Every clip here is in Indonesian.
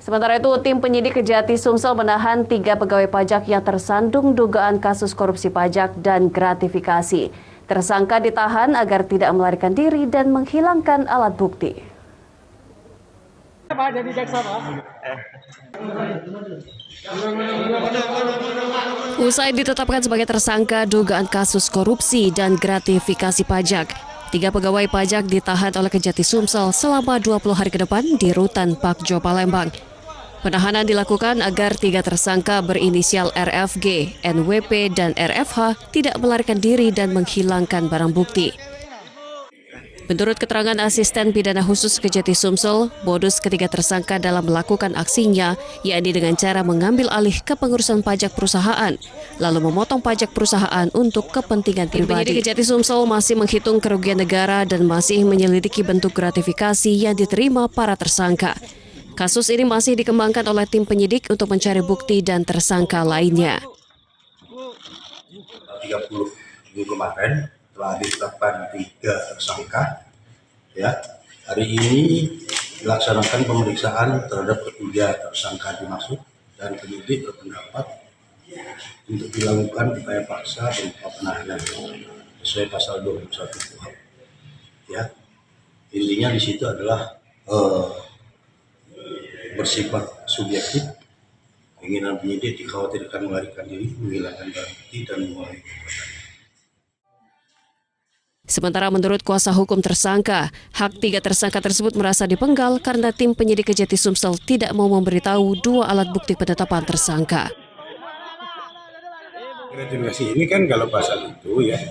Sementara itu, tim penyidik Kejati Sumsel menahan 3 pegawai pajak yang tersandung dugaan kasus korupsi pajak dan gratifikasi. Tersangka ditahan agar tidak melarikan diri dan menghilangkan alat bukti. Usai ditetapkan sebagai tersangka dugaan kasus korupsi dan gratifikasi pajak, 3 pegawai pajak ditahan oleh Kejati Sumsel selama 20 hari ke depan di Rutan Pakjo, Palembang. Penahanan dilakukan agar 3 tersangka berinisial RFG, NWP, dan RFH tidak melarikan diri dan menghilangkan barang bukti. Menurut keterangan asisten pidana khusus Kejati Sumsel, modus ketiga tersangka dalam melakukan aksinya yakni dengan cara mengambil alih kepengurusan pajak perusahaan, lalu memotong pajak perusahaan untuk kepentingan pribadi. Penyidik Kejati Sumsel masih menghitung kerugian negara dan masih menyelidiki bentuk gratifikasi yang diterima para tersangka. Kasus ini masih dikembangkan oleh tim penyidik untuk mencari bukti dan tersangka lainnya. 30 kemarin telah ditetapkan 3 tersangka. Ya, hari ini dilaksanakan pemeriksaan terhadap ketiga tersangka dimaksud dan penyidik berpendapat untuk dilakukan upaya paksa berupa penahanan sesuai pasal 21 KUHP. Ya, intinya di situ adalah bersifat subjektif, keinginan penyidik dikhawatirkan melarikan diri, menghilangkan barang bukti dan mengulangi perbuatan. Sementara menurut kuasa hukum tersangka, hak 3 tersangka tersebut merasa dipenggal karena tim penyidik Kejati Sumsel tidak mau memberitahu 2 alat bukti penetapan tersangka. Gratifikasi ini kan kalau pasal itu ya,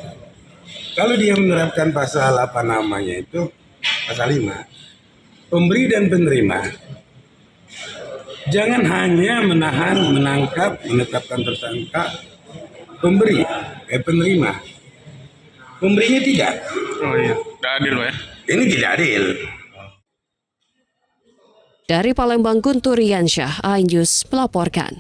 kalau dia menerapkan pasal apa namanya itu, pasal 5, pemberi dan penerima, jangan hanya menahan, menangkap, menetapkan tersangka pemberi, penerima. Pemberinya tidak. Oh iya, tidak adil Pak ya? Ini tidak adil. Dari Palembang, Guntur Riansyah, iNews melaporkan.